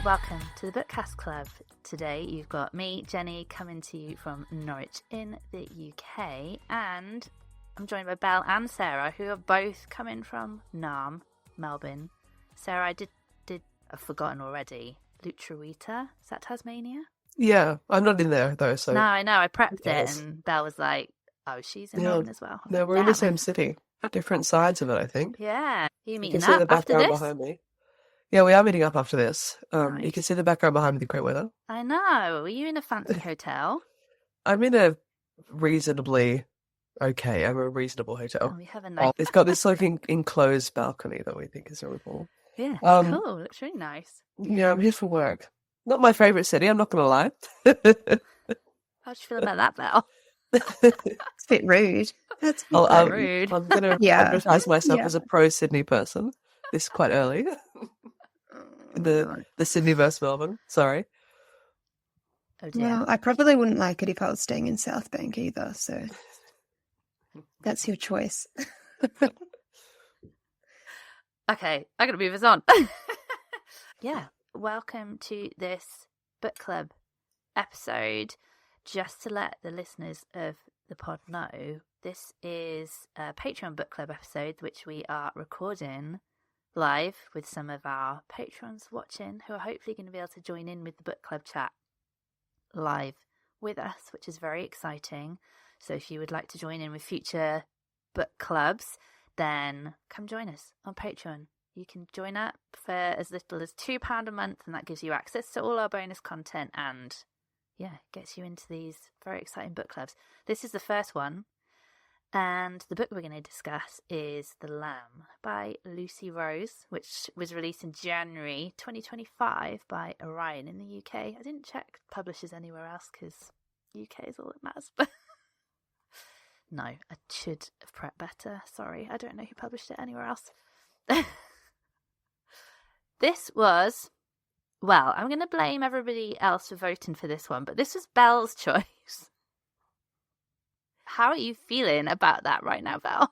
Welcome to the Bookcast Club. Today you've got me, Jenny, coming to you from Norwich in the UK, and I'm joined by Belle and Sarah, who are both coming from Narm, Melbourne. Sarah, I've forgotten already. Lutruwita? Is that Tasmania? Yeah, I'm not in there though, so... No, I know, I prepped Yes. it, and Belle was like, oh, she's in Melbourne as well. No, we're in the same city. Different sides of it, I think. Yeah. Are you You meeting can see up the after background this? behind me. Yeah, we are meeting up after this. You Nice. can see the background behind me, the great weather. I know. Are you in a fancy hotel? I'm in a reasonably reasonable hotel. Oh, we have a nice... It's got this sort of enclosed balcony that we think is really cool. Yeah, it's cool. Looks really nice. Yeah, I'm here for work. Not my favourite city, I'm not going to lie. How do you feel about that, Belle? It's a bit rude. That's rude. I'm going to advertise myself as a pro-Sydney person. This quite early. The Sydney versus Melbourne. Sorry. Oh dear. Well, I probably wouldn't like it if I was staying in South Bank either, so that's your choice. Okay, I gotta move us on. Yeah, welcome to this book club episode. Just to let the listeners of the pod know, this is a Patreon book club episode which we are recording live with some of our patrons watching, who are hopefully going to be able to join in with the book club chat live with us, which is very exciting. So if you would like to join in with future book clubs, then come join us on Patreon. You can join up for as little as £2 a month, and that gives you access to all our bonus content and gets you into these very exciting book clubs. This is the first one, and the book we're going to discuss is The Lamb by Lucy Rose, which was released in January 2025 by Orion in the UK. I didn't check publishers anywhere else because UK is all that matters. But no, I should have prepped better. Sorry, I don't know who published it anywhere else. This was... Well, I'm going to blame everybody else for voting for this one, but this was Belle's choice. How are you feeling about that right now, Belle?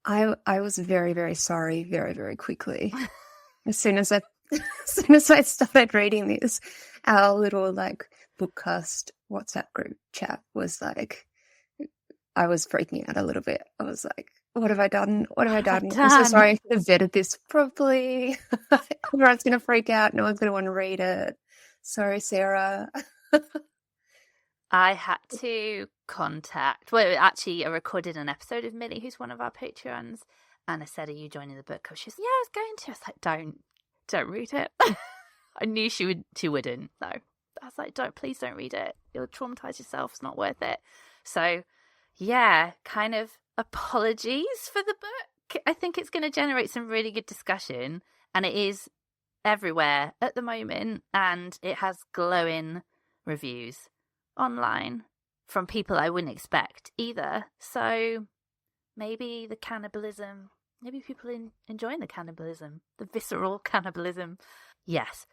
I was very, very sorry very, very quickly. As soon as I started reading this, our little Bookcast WhatsApp group chat was like, I was freaking out a little bit. I was like, what have I done? What have I done? I'm so sorry. I should have vetted this properly. Everyone's going to freak out. No one's going to want to read it. Sorry, Sarah. I had to I recorded an episode of Millie, who's one of our Patreons, and I said, are you joining the book club? She said, yeah, I was going to. I was like, don't read it. I knew she wouldn't, though. I was like, please don't read it. You'll traumatize yourself. It's not worth it. So, yeah, kind of apologies for the book. I think it's going to generate some really good discussion, and it is everywhere at the moment, and it has glowing reviews online from people I wouldn't expect either. So maybe the cannibalism, maybe people enjoying the cannibalism, the visceral cannibalism. Yes,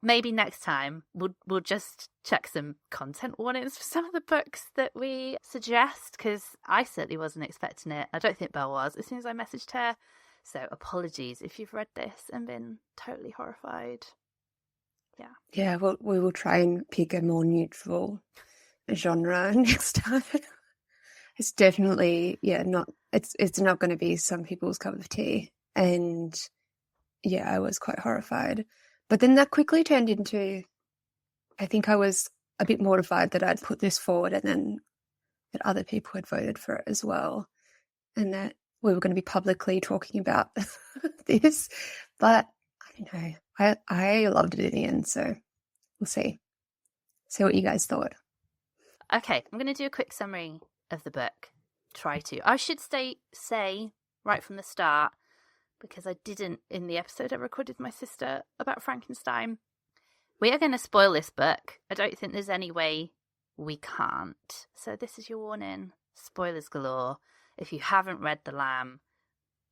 maybe next time we'll just check some content warnings for some of the books that we suggest, because I certainly wasn't expecting it. I don't think Belle was as soon as I messaged her. So apologies if you've read this and been totally horrified. Yeah, well, we will try and pick a more neutral genre next time. It's definitely it's not going to be some people's cup of tea, and I was quite horrified, but then that quickly turned into, I think I was a bit mortified that I'd put this forward and then that other people had voted for it as well, and that we were going to be publicly talking about this. But I don't know, I loved it in the end, so we'll see what you guys thought. Okay, I'm going to do a quick summary of the book. I should say right from the start, because I didn't in the episode I recorded with my sister about Frankenstein. We are going to spoil this book. I don't think there's any way we can't. So this is your warning. Spoilers galore. If you haven't read The Lamb,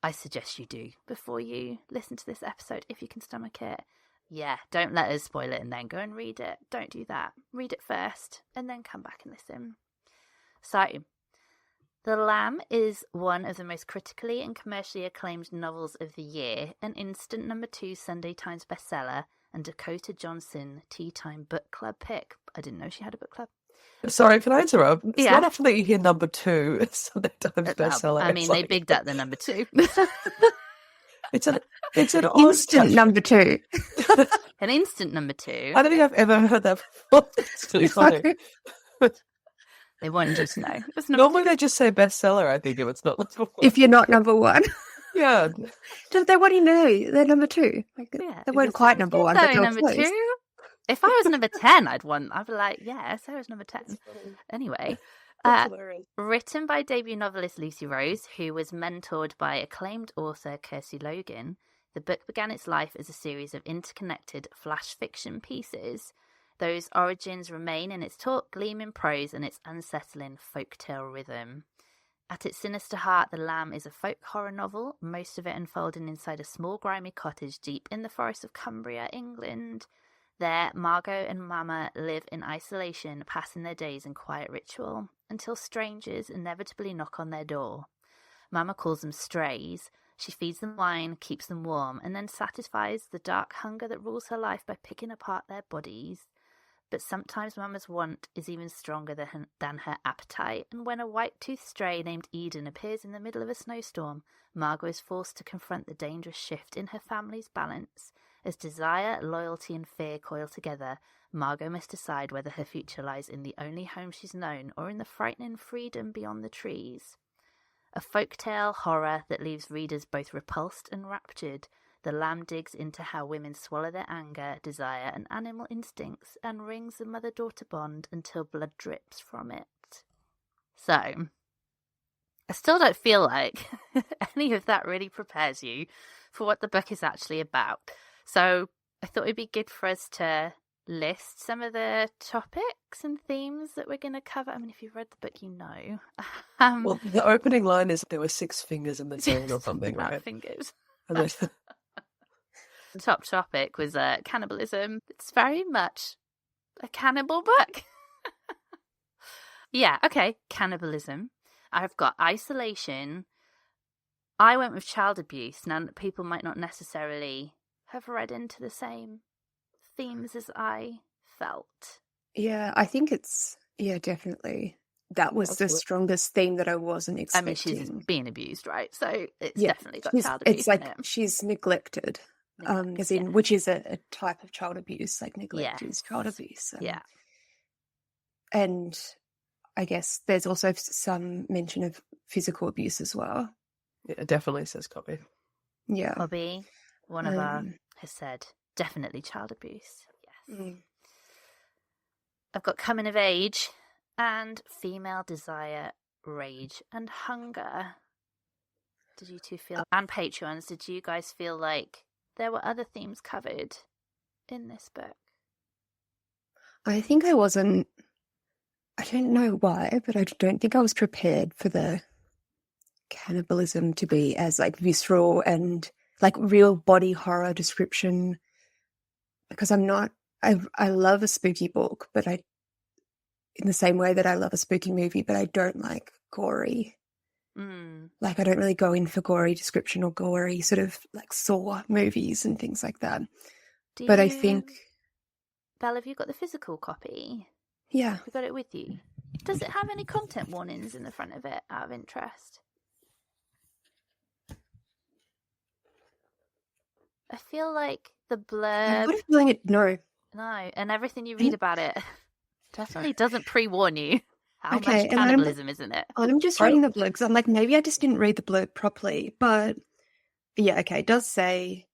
I suggest you do before you listen to this episode, if you can stomach it. Yeah, don't let us spoil it and then go and read it. Don't do that. Read it first and then come back and listen. So, The Lamb is one of the most critically and commercially acclaimed novels of the year, an instant #2 Sunday Times bestseller, and Dakota Johnson Tea Time Book Club pick. I didn't know she had a book club. Sorry, can I interrupt? It's Yeah. not often that you hear number 2 sometimes bestseller. I mean, they bigged up the number 2. It's an odd instant number 2. An instant number 2. I don't think I've ever heard that before. It's really funny. They wanted you to know. Normally they just say bestseller, I think, if it's not number 1. If you're not number 1. Yeah. They want to know they're number 2. Like, they weren't quite number 1, but they were number close. 2. If I was number 10, I'd be like, yeah, so I was number 10. Anyway, written by debut novelist Lucy Rose, who was mentored by acclaimed author Kirsty Logan, the book began its life as a series of interconnected flash fiction pieces. Those origins remain in its taut, gleaming prose and its unsettling folktale rhythm. At its sinister heart, The Lamb is a folk horror novel, most of it unfolding inside a small grimy cottage deep in the forest of Cumbria, England. There, Margot and Mama live in isolation, passing their days in quiet ritual, until strangers inevitably knock on their door. Mama calls them strays. She feeds them wine, keeps them warm, and then satisfies the dark hunger that rules her life by picking apart their bodies. But sometimes Mama's want is even stronger than her appetite, and when a white-toothed stray named Eden appears in the middle of a snowstorm, Margot is forced to confront the dangerous shift in her family's balance. As desire, loyalty, and fear coil together, Margot must decide whether her future lies in the only home she's known or in the frightening freedom beyond the trees. A folktale horror that leaves readers both repulsed and raptured, The Lamb digs into how women swallow their anger, desire, and animal instincts and wrings the mother-daughter bond until blood drips from it. So, I still don't feel like any of that really prepares you for what the book is actually about. So I thought it'd be good for us to list some of the topics and themes that we're going to cover. I mean, if you've read the book, you know. Well, the opening line is there were 6 fingers in the tail or something, right? Fingers. The top topic was cannibalism. It's very much a cannibal book. Yeah, okay, cannibalism. I've got isolation. I went with child abuse. Now, people might not necessarily have read into the same themes as I felt. Yeah, I think it's, definitely. That was the strongest theme that I wasn't expecting. I mean, she's being abused, right? So it's definitely got child abuse. It's like in it. she's neglected, which is a type of child abuse. Like neglect is child abuse. And I guess there's also some mention of physical abuse as well. Yeah, it definitely says copy. Yeah. Bobby, one of our, has said, definitely child abuse. Yes. I've got coming of age and female desire, rage, and hunger. Did you two feel, and Patreons, did you guys feel like there were other themes covered in this book? I think I wasn't, I don't know why, but I don't think I was prepared for the cannibalism to be as like visceral and like real body horror description, because I'm not, I love a spooky book, but in the same way that I love a spooky movie, but I don't like gory. Like I don't really go in for gory description or gory sort of like Saw movies and things like that. I think, Belle, have you got the physical copy? Yeah. Have you got it with you? Does it have any content warnings in the front of it, out of interest? I feel like the blurb... I'm not feeling it, no. No, and everything you read about it definitely doesn't pre-warn you how much cannibalism is in it. I'm just reading the blurb because I'm like, maybe I just didn't read the blurb properly. But yeah, okay, it does say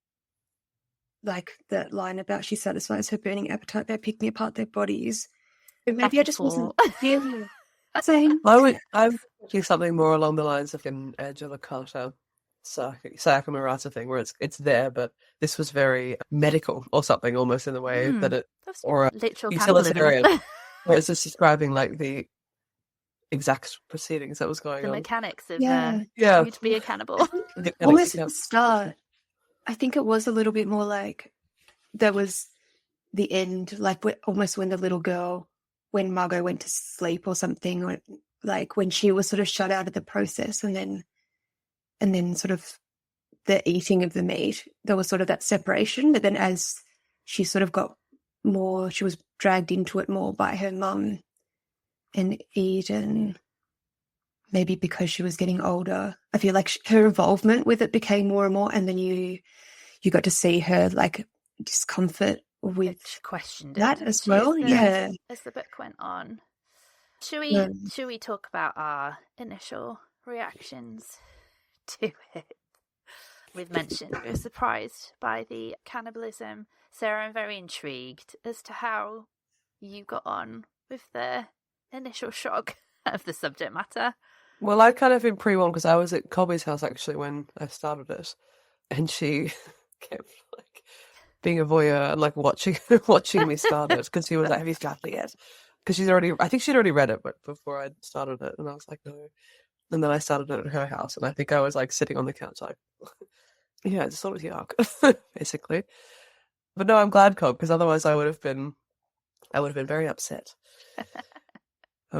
like that line about she satisfies her burning appetite by picking apart their bodies. But maybe I just wasn't feeling saying. I would do something more along the lines of an Angela Carter Sayaka Murata thing where it's there, but this was very medical or something almost in the way that it, or literal utilitarian, where it's just describing like the exact proceedings that was going on. The mechanics of you to be a cannibal. Almost at the start, I think it was a little bit more like there was the end, like almost when the little girl, when Margot went to sleep or something, or like when she was sort of shut out of the process, and then sort of the eating of the meat, there was sort of that separation. But then as she sort of got more, she was dragged into it more by her mum and Eden, maybe because she was getting older. I feel like her involvement with it became more and more, and then you got to see her like discomfort with she questioned that it, as well. As the book went on. Should we talk about our initial reactions to it? We've mentioned we were surprised by the cannibalism. Sarah, I'm very intrigued as to how you got on with the initial shock of the subject matter. Well, I'd kind of been pre-warned because I was at Colby's house actually when I started it, and she kept like being a voyeur and like watching me start it because she was like, "Have you started it yet?" Because I think she'd already read it, but before I started it, and I was like, "No." And then I started it at her house, and I think I was like sitting on the couch, like, "Yeah, it's sort of yuck," basically. But no, I'm glad, Cobb, because otherwise I would have been very upset.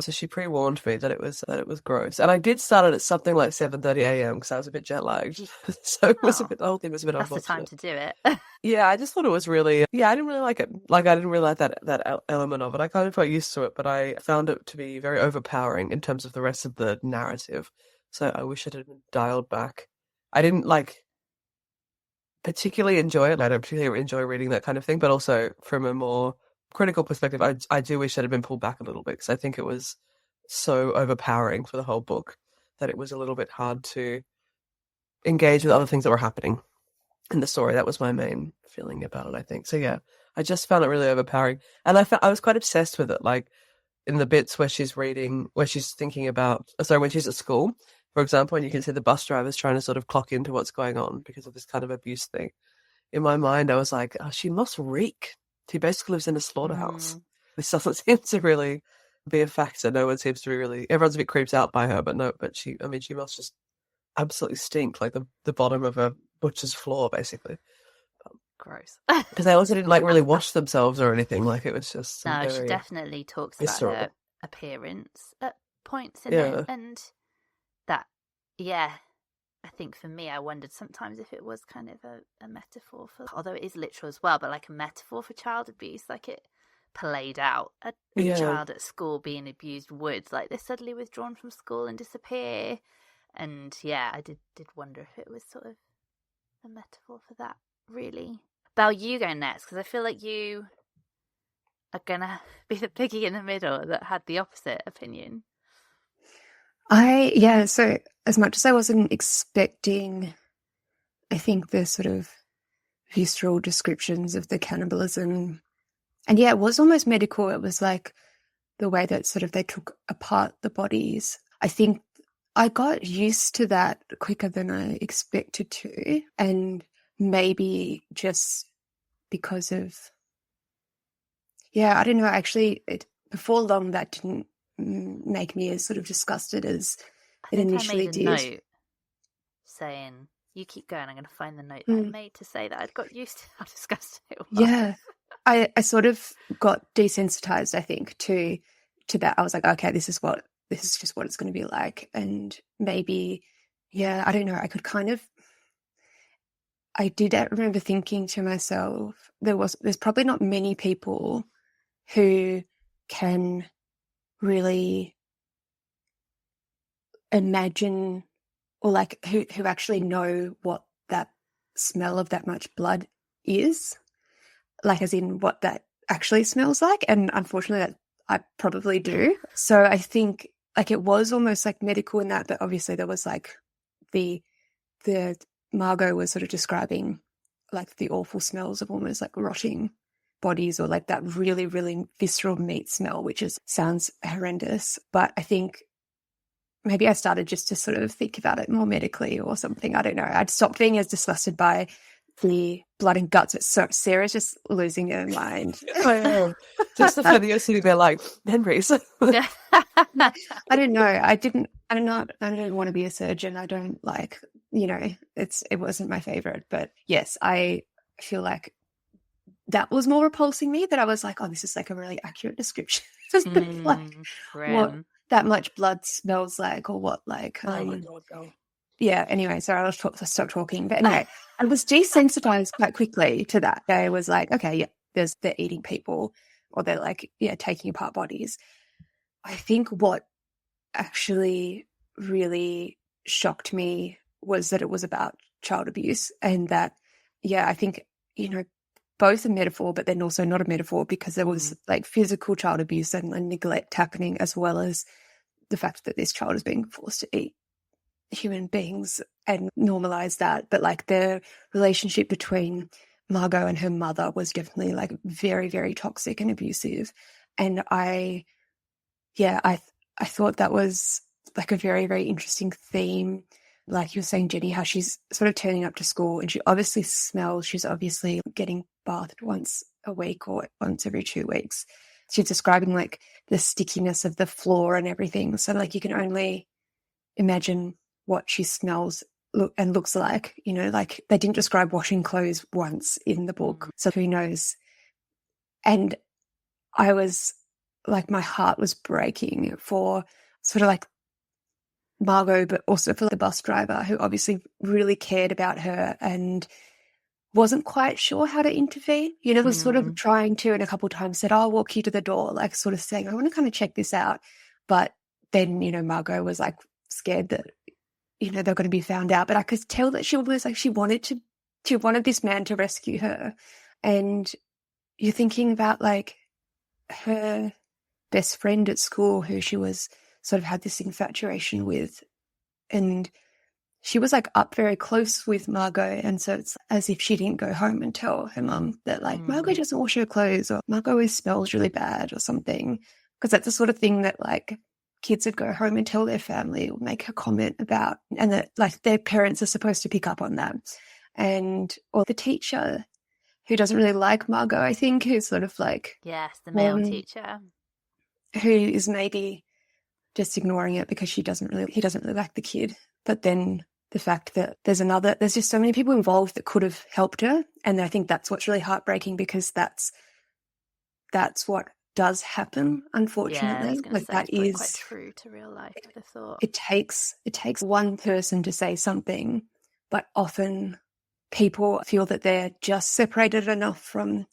So she pre-warned me that it was gross, and I did start it at something like 7:30 a.m. because I was a bit jet lagged, so it was the whole thing was a bit unfortunate. That's the time to do it. Yeah, I just thought it was really, I didn't really like it. Like, I didn't really like that element of it. I kind of got used to it, but I found it to be very overpowering in terms of the rest of the narrative. So I wish it had been dialed back. I didn't particularly enjoy it. I don't particularly enjoy reading that kind of thing, but also from a more critical perspective, I do wish it had been pulled back a little bit because I think it was so overpowering for the whole book that it was a little bit hard to engage with other things that were happening in the story. That was my main feeling about it, I think. So yeah, I just found it really overpowering, and I was quite obsessed with it. Like in the bits where she's thinking about, when she's at school, for example, and you can see the bus drivers trying to sort of clock into what's going on because of this kind of abuse thing. In my mind, I was like, oh, she must reek. She basically lives in a slaughterhouse. This doesn't seem to really be a factor. No one seems to be really. Everyone's a bit creeped out by her, but she must just absolutely stink like the bottom of a butcher's floor, basically. Gross. Because they also didn't really wash themselves or anything. Like, it was just she definitely talks visceral about her appearance at points in it, and that, I think for me, I wondered sometimes if it was kind of a metaphor for, although it is literal as well, but like a metaphor for child abuse, like it played out. A child at school being abused would, like, they're suddenly withdrawn from school and disappear. And I did wonder if it was sort of a metaphor for that, really. Belle, you go next, because I feel like you are going to be the piggy in the middle that had the opposite opinion. So as much as I wasn't expecting, I think the sort of visceral descriptions of the cannibalism, and it was almost medical. It was like the way that sort of they took apart the bodies. I think I got used to that quicker than I expected to, and maybe just because of, I don't know, actually, before long that didn't make me as sort of disgusted as it initially did. I made a note saying, you keep going, I'm going to find the note that I made to say that I'd got used to how disgusting it was. Yeah, I sort of got desensitized, I think, to that. I was like, okay, this is just what it's going to be like. And maybe, I don't know, I did remember thinking to myself, there's probably not many people who can really imagine, or like who actually know what that smell of that much blood is, like as in what that actually smells like. And unfortunately that I probably do. So I think like it was almost like medical in that, but obviously there was like the Margot was sort of describing like the awful smells of almost like rotting bodies, or like that really, really visceral meat smell, which sounds horrendous. But I think maybe I started just to sort of think about it more medically or something. I don't know. I'd stopped being as disgusted by the blood and guts. So Sarah's just losing her mind. I know. Just the fact that you're sitting there like, Henry's. I don't know. I don't want to be a surgeon. I don't like, it wasn't my favorite. But yes, I feel like that was more repulsing me, that I was like, oh, this is like a really accurate description. Like what that much blood smells like, or what, like, oh my God, no. Yeah, anyway, so I stopped talking. But anyway, I was desensitized quite quickly to that. I was like, okay, yeah, they're eating people, or they're like, taking apart bodies. I think what actually really shocked me was that it was about child abuse, and that, I think, both a metaphor, but then also not a metaphor, because there was like physical child abuse and neglect happening, as well as the fact that this child is being forced to eat human beings and normalize that. But like the relationship between Margot and her mother was definitely like very, very toxic and abusive. And I thought that was like a very, very interesting theme. Like you were saying, Jenny, how she's sort of turning up to school and she obviously smells. She's obviously getting bathed once a week or once every 2 weeks. She's describing like the stickiness of the floor and everything. So like you can only imagine what she smells and looks like. Like they didn't describe washing clothes once in the book. So who knows? And I was like, my heart was breaking for sort of like Margot, but also for the bus driver, who obviously really cared about her and wasn't quite sure how to intervene. Was sort of trying to, and a couple of times said, I'll walk you to the door, like sort of saying, I want to kind of check this out. But then, Margot was like scared that, they're going to be found out. But I could tell that she was like, she wanted this man to rescue her. And you're thinking about like her best friend at school, who she was sort of had this infatuation with, and she was like up very close with Margot. And so it's as if she didn't go home and tell her mum that like Margot doesn't wash her clothes, or Margot always smells really bad or something, because that's the sort of thing that like kids would go home and tell their family or make a comment about, and that like their parents are supposed to pick up on that. Or the teacher who doesn't really like Margot, I think, who's sort of like, yes, the male teacher, who is maybe just ignoring it because he doesn't really like the kid. But then the fact that there's just so many people involved that could have helped her. And I think that's what's really heartbreaking, because that's what does happen, unfortunately. Like that is quite true to real life, I'd have thought. It takes one person to say something, but often people feel that they're just separated enough from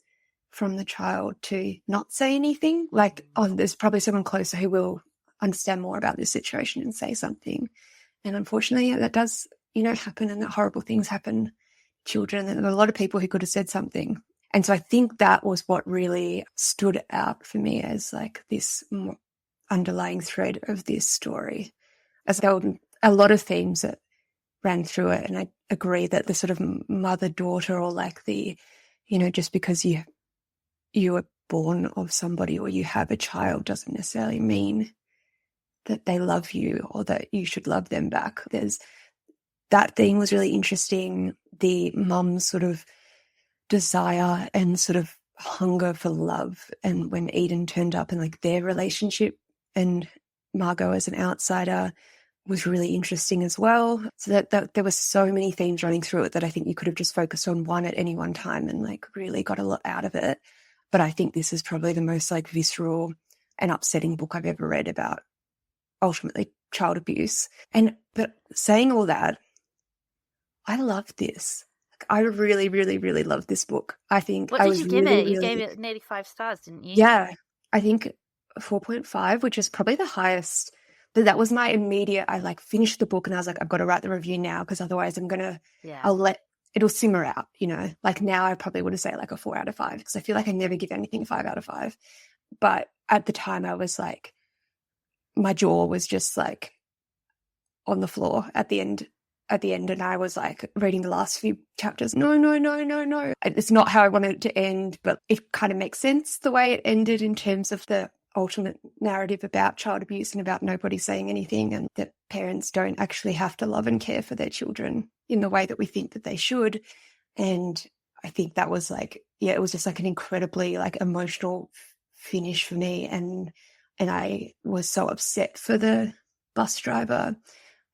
the child to not say anything. Like, there's probably someone closer who will understand more about this situation and say something. And unfortunately, that does, happen, and that horrible things happen to children. And there are a lot of people who could have said something. And so I think that was what really stood out for me as like this underlying thread of this story. As there were a lot of themes that ran through it. And I agree that the sort of mother-daughter, or like the, just because you were born of somebody or you have a child doesn't necessarily mean that they love you or that you should love them back. That theme was really interesting. The mum's sort of desire and sort of hunger for love, and when Eden turned up and like their relationship and Margot as an outsider was really interesting as well. So that there were so many themes running through it that I think you could have just focused on one at any one time and like really got a lot out of it. But I think this is probably the most like visceral and upsetting book I've ever read about ultimately child abuse. But saying all that, I love this. I really, really, really love this book. I think What did you give it? You gave it nearly 5 stars, didn't you? Yeah, I think 4.5, which is probably the highest. But that was my immediate, I like finished the book and I was like, I've got to write the review now, because otherwise it'll simmer out, like now I probably would have said like a 4 out of 5, because I feel like I never give anything 5 out of 5. But at the time I was like, my jaw was just like on the floor at the end, and I was like reading the last few chapters. No. It's not how I wanted it to end, but it kind of makes sense the way it ended in terms of the ultimate narrative about child abuse and about nobody saying anything, and that parents don't actually have to love and care for their children in the way that we think that they should. And I think that was like, it was just like an incredibly like emotional finish for me. And I was so upset for the bus driver.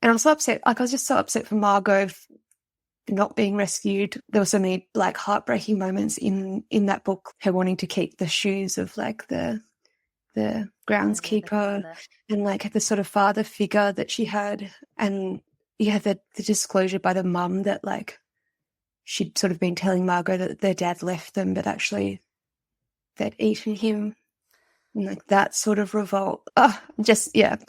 And I was so upset, like I was just so upset for Margot not being rescued. There were so many like heartbreaking moments in that book, her wanting to keep the shoes of like the groundskeeper and like the sort of father figure that she had. And the disclosure by the mum that like she'd sort of been telling Margot that their dad left them, but actually they'd eaten him. And like that sort of revolt. My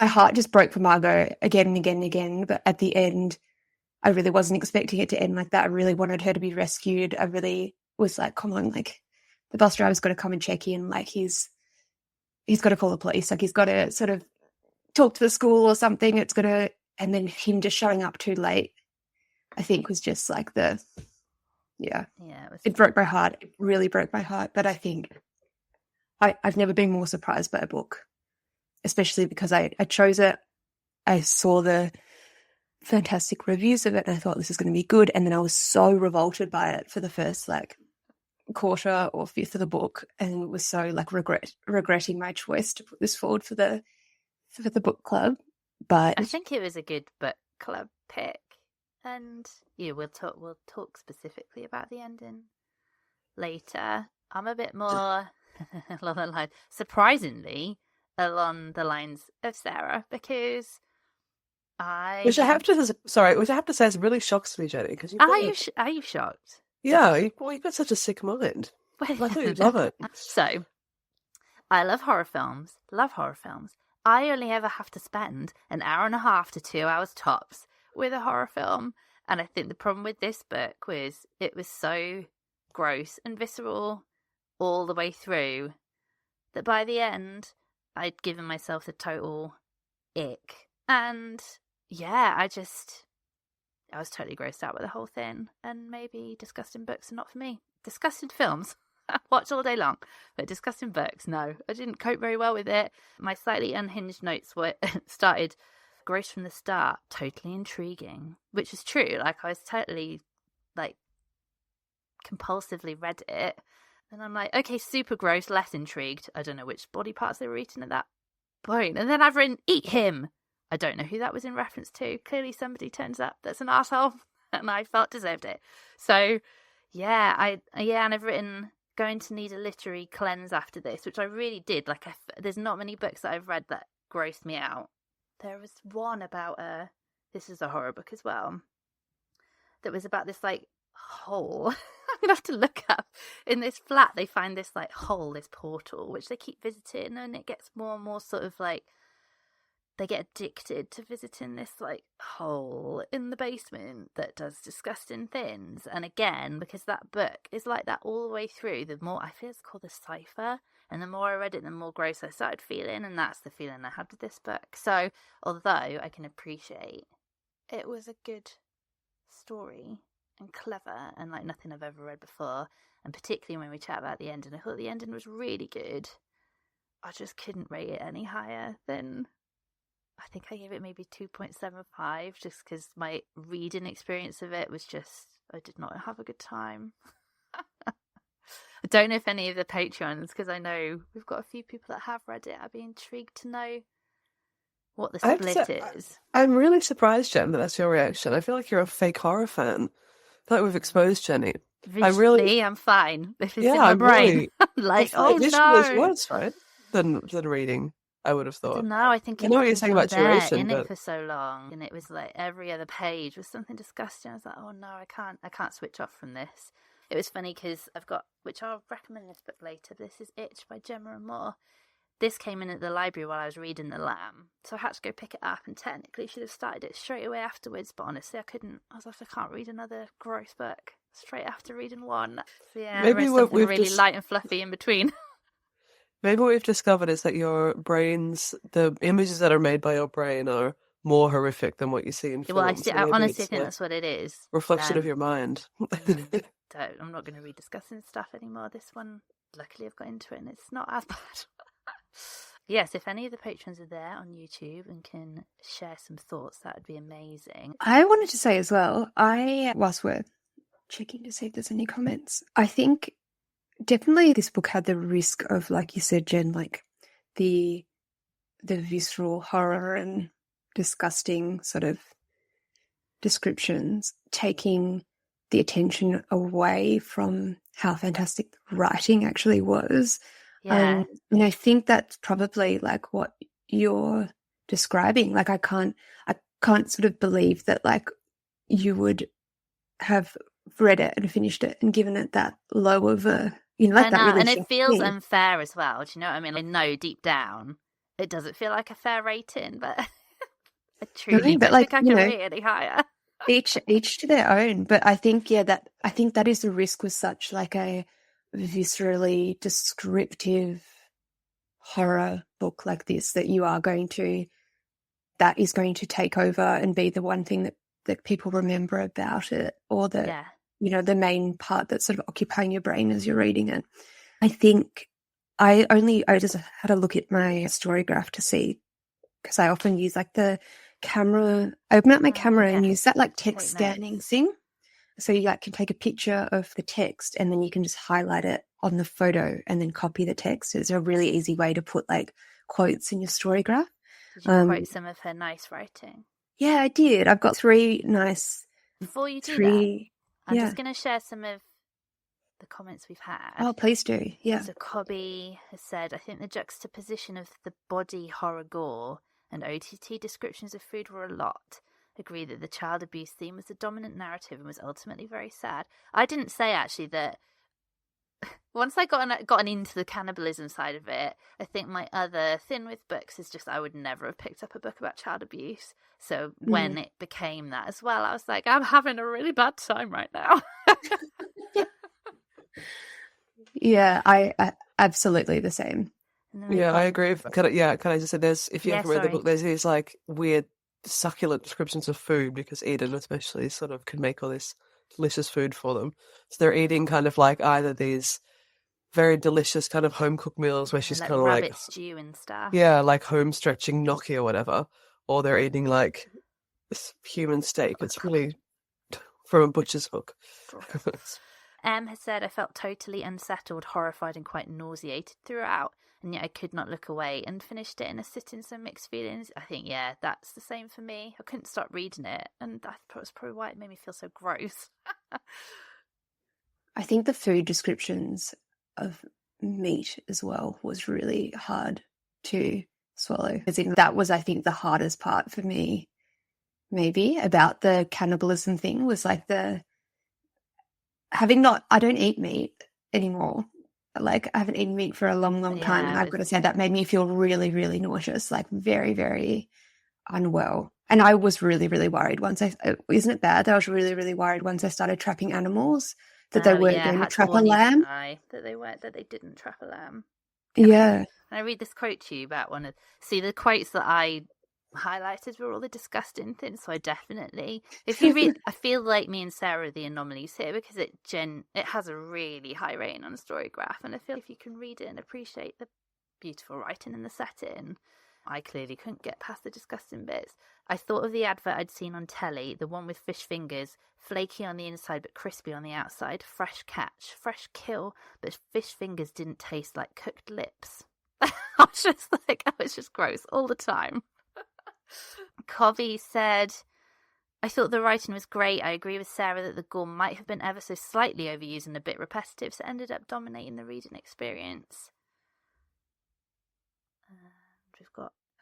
heart just broke for Margot again and again and again. But at the end, I really wasn't expecting it to end like that. I really wanted her to be rescued. I really was like, come on, like the bus driver's got to come and check in. Like he's got to call the police. Like he's got to sort of talk to the school or something. It's got to, and then him just showing up too late, I think was just like it broke my heart. It really broke my heart. But I think I've never been more surprised by a book, especially because I chose it. I saw the fantastic reviews of it and I thought this is going to be good. And then I was so revolted by it for the first like quarter or fifth of the book and was so like regretting my choice to put this forward for the book club. But I think it was a good book club pick. And we'll talk specifically about the ending later. I'm a bit more along the line, surprisingly, along the lines of Sarah, because which I have to say is really shocks me, Jenny. Because are you shocked? Yeah, you've got such a sick mind. I thought you'd love it. So, I love horror films. I only ever have to spend an hour and a half to 2 hours tops with a horror film, and I think the problem with this book was it was so gross and visceral all the way through that by the end I'd given myself the total ick. And yeah, I was totally grossed out with the whole thing. And maybe disgusting books are not for me. Disgusting films, watch all day long. But disgusting books, no. I didn't cope very well with it. My slightly unhinged notes were started gross from the start, totally intriguing. Which is true. Like, I was totally, like, compulsively read it. And I'm like, okay, super gross, less intrigued. I don't know which body parts they were eating at that point. And then I've written, eat him. I don't know who that was in reference to. Clearly somebody turns up that's an arsehole, and I felt deserved it. So, yeah, and I've written, going to need a literary cleanse after this, which I really did. Like, there's not many books that I've read that grossed me out. There was one about this is a horror book as well, that was about this, like, hole. I'm gonna have to look up. In this flat, they find this like hole, this portal, which they keep visiting, and it gets more and more sort of like they get addicted to visiting this like hole in the basement that does disgusting things. And again, because that book is like that all the way through, the more I feel it's called the cipher, and the more I read it, the more gross I started feeling, and that's the feeling I had with this book. So although I can appreciate it was a good story and clever and like nothing I've ever read before, and particularly when we chat about the ending, I thought the ending was really good. I just couldn't rate it any higher than, I think I gave it maybe 2.75, just because my reading experience of it was just, I did not have a good time. I don't know if any of the Patreons, because I know we've got a few people that have read it, I'd be intrigued to know what the split is. I'm really surprised, Jen, that that's your reaction. I feel like you're a fake horror fan. I feel like we've exposed Jenny. Visually, I'm fine. If it's in my brain. Like, oh no. Is worse, right? Than reading, I would have thought. No, I think I know what you're saying about duration, in it for so long, and it was like every other page was something disgusting. I was like, oh no, I can't switch off from this. It was funny because I've got, which I'll recommend this book later. This is Itch by Gemma and Moore. This came in at the library while I was reading The Lamb, so I had to go pick it up, and technically should have started it straight away afterwards, but honestly I couldn't. I was like, I can't read another gross book straight after reading one. So yeah, maybe I read something really light and fluffy in between. Maybe what we've discovered is that your brains, the images that are made by your brain are more horrific than what you see in films. Well, I honestly think that's what it is. Reflection of your mind. I'm not going to read discussing stuff anymore. This one, luckily I've got into it and it's not as bad. Yes, if any of the patrons are there on YouTube and can share some thoughts, that would be amazing. I wanted to say as well, whilst we're checking to see if there's any comments, I think definitely this book had the risk of, like you said, Jen, like the visceral horror and disgusting sort of descriptions taking the attention away from how fantastic the writing actually was. Yeah. And I think that's probably like what you're describing. Like I can't sort of believe that like you would have read it and finished it and given it that low of a like I that know, really and it shocked feels me. unfair as well. Do you know what I mean? I know deep down it doesn't feel like a fair rating, but I truly But don't like, think I can rate any higher. each to their own. But I think that is the risk with such like a viscerally descriptive horror book like this, that is going to take over and be the one thing that people remember about it, or Yeah. the main part that's sort of occupying your brain as you're reading it. I think I just had a look at my story graph to see, because I often use like the camera, open up my camera and use that like text scanning thing. So you like can take a picture of the text and then you can just highlight it on the photo and then copy the text. It's a really easy way to put like quotes in your story graph. Did you quote some of her nice writing? Yeah, I did. I've got 3 nice. Before you do that, I'm just going to share some of the comments we've had. Oh, please do. Yeah. So Cobby has said, I think the juxtaposition of the body horror gore and OTT descriptions of food were a lot. Agree that the child abuse theme was the dominant narrative and was ultimately very sad. I didn't say actually that once I gotten into the cannibalism side of it, I think my other thing with books is just I would never have picked up a book about child abuse. So when it became that as well, I was like, I'm having a really bad time right now. Yeah, I absolutely the same. Yeah, I agree. Can I just say, if you haven't read the book, there's these like weird succulent descriptions of food, because Eden especially sort of can make all this delicious food for them. So they're eating kind of like either these very delicious kind of home cooked meals where she's like kind of rabbit like stew and stuff. Yeah, like home stretching gnocchi or whatever, or they're eating like this human steak. It's really from a butcher's hook. Em has said, I felt totally unsettled, horrified and quite nauseated throughout, and yet I could not look away, and finished it in a sitting, some mixed feelings. I think, yeah, that's the same for me. I couldn't stop reading it, and that was probably why it made me feel so gross. I think the food descriptions of meat as well was really hard to swallow. That was, I think, the hardest part for me, maybe, about the cannibalism thing, was like I don't eat meat anymore. Like, I haven't eaten meat for a long, long time. And I've got to say that made me feel really, really nauseous, like very, very unwell. And I was really, really worried isn't it bad that I was really, really worried once I started trapping animals that they weren't going to trap a lamb? That they didn't trap a lamb. Yeah. Can I read this quote to you about the quotes that I highlighted were all the disgusting things, so I definitely, if you read, I feel like me and Sarah are the anomalies here, because it has a really high rating on Storygraph, and I feel if you can read it and appreciate the beautiful writing and the setting, I clearly couldn't get past the disgusting bits. I thought of the advert I'd seen on telly, the one with fish fingers, flaky on the inside but crispy on the outside, fresh catch, fresh kill, but fish fingers didn't taste like cooked lips. I was just gross all the time. Covey said, I thought the writing was great. I agree with Sarah that the gore might have been ever so slightly overused and a bit repetitive, so it ended up dominating the reading experience.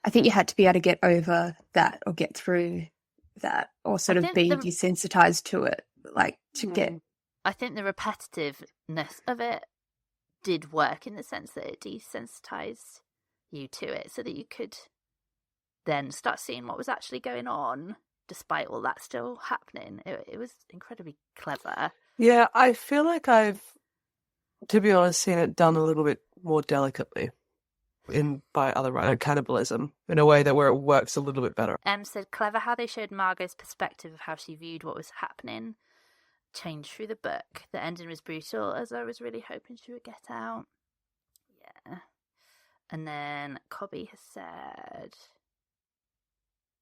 I think you had to be able to get over that, or get through that, or sort of be desensitized to it, like to get. I think the repetitiveness of it did work, in the sense that it desensitized you to it, so that you could then start seeing what was actually going on, despite all that still happening. It was incredibly clever. Yeah, I feel like I've, to be honest, seen it done a little bit more delicately by other writers, cannibalism, in a way where it works a little bit better. Em said, clever how they showed Margot's perspective of how she viewed what was happening changed through the book. The ending was brutal, as I was really hoping she would get out. Yeah. And then Cobby has said,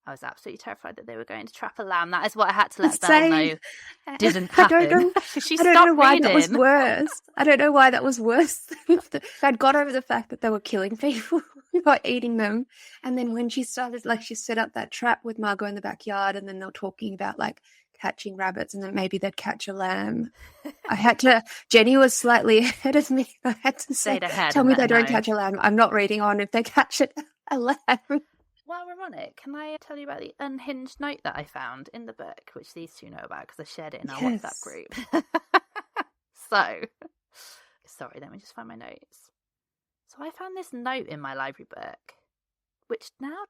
I was absolutely terrified that they were going to trap a lamb. That is what I had to let Belle know didn't happen. I don't know why that was worse. I don't know why that was worse. I'd got over the fact that they were killing people, not eating them. And then when she started, like, she set up that trap with Margot in the backyard, and then they were talking about, like, catching rabbits, and then maybe they'd catch a lamb. Jenny was slightly ahead of me. I had to say, tell me they don't catch a lamb. I'm not reading on if they catch a lamb. While we're on it, can I tell you about the unhinged note that I found in the book, which these two know about because I shared it in our WhatsApp group? So Sorry, let me just find my notes. So I found this note in my library book, which now,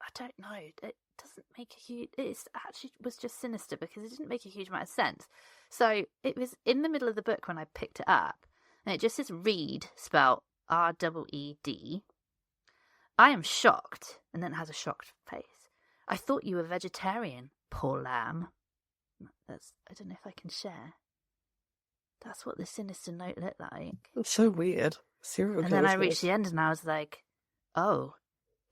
I don't know, it doesn't make a huge... It actually was just sinister because it didn't make a huge amount of sense. So it was in the middle of the book when I picked it up, and it just says read, spelled R-E-E-D. I am shocked, and then it has a shocked face. I thought you were vegetarian, poor lamb. I don't know if I can share. That's what the sinister note looked like. It's so weird. Serial And then I killers. reached the end and I was like, oh,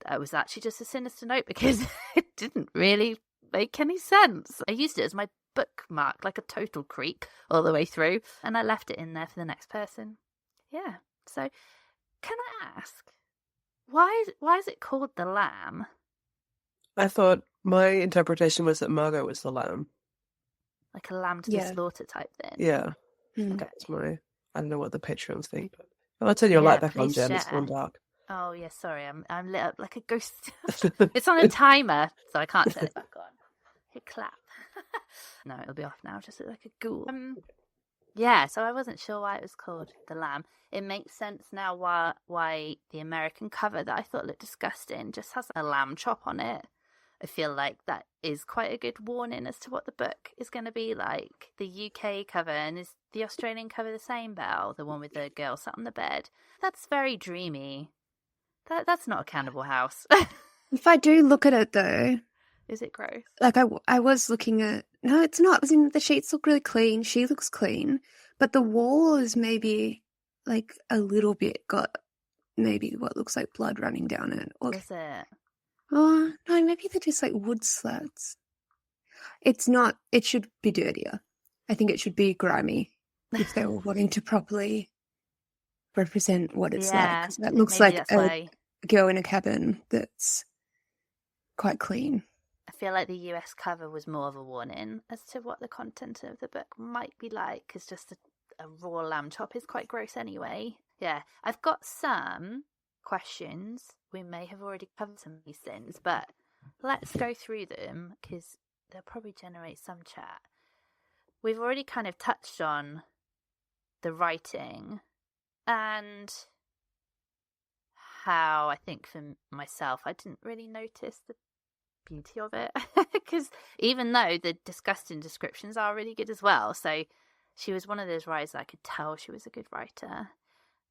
that was actually just a sinister note because it didn't really make any sense. I used it as my bookmark, like a total creep all the way through, and I left it in there for the next person. Yeah. So, can I ask, why is it called The Lamb? I thought my interpretation was that Margot was the lamb. Like a lamb to the slaughter type thing. Yeah. Okay. That's I don't know what the Patreons think, but I'll turn your light back on, Jen. Share. It's gone dark. Oh yeah, sorry, I'm lit up like a ghost. It's on a timer, so I can't turn it back on. Hit clap. No, it'll be off now. Just like a ghoul. Yeah, so I wasn't sure why it was called The Lamb. It makes sense now why the American cover that I thought looked disgusting just has a lamb chop on it. I feel like that is quite a good warning as to what the book is going to be like. The UK cover, and is the Australian cover the same, Belle? The one with the girl sat on the bed? That's very dreamy. That's not a cannibal house. If I do look at it, though... Is it gross? Like, I was looking at... No, it's not. As in, the sheets look really clean. She looks clean. But the wall is maybe, like, a little bit got maybe what looks like blood running down it. Or... Is it? Oh, no, maybe they're just like wood slats. It's not, it should be dirtier. I think it should be grimy if they were wanting to properly represent what it's like. 'Cause that looks like a girl in a cabin that's quite clean. I feel like the US cover was more of a warning as to what the content of the book might be like, because just a raw lamb chop is quite gross anyway. Yeah, I've got some questions. We may have already covered some of these things, but let's go through them because they'll probably generate some chat. We've already kind of touched on the writing and how I think for myself I didn't really notice the beauty of it because even though the disgusting descriptions are really good as well, so she was one of those writers that I could tell she was a good writer.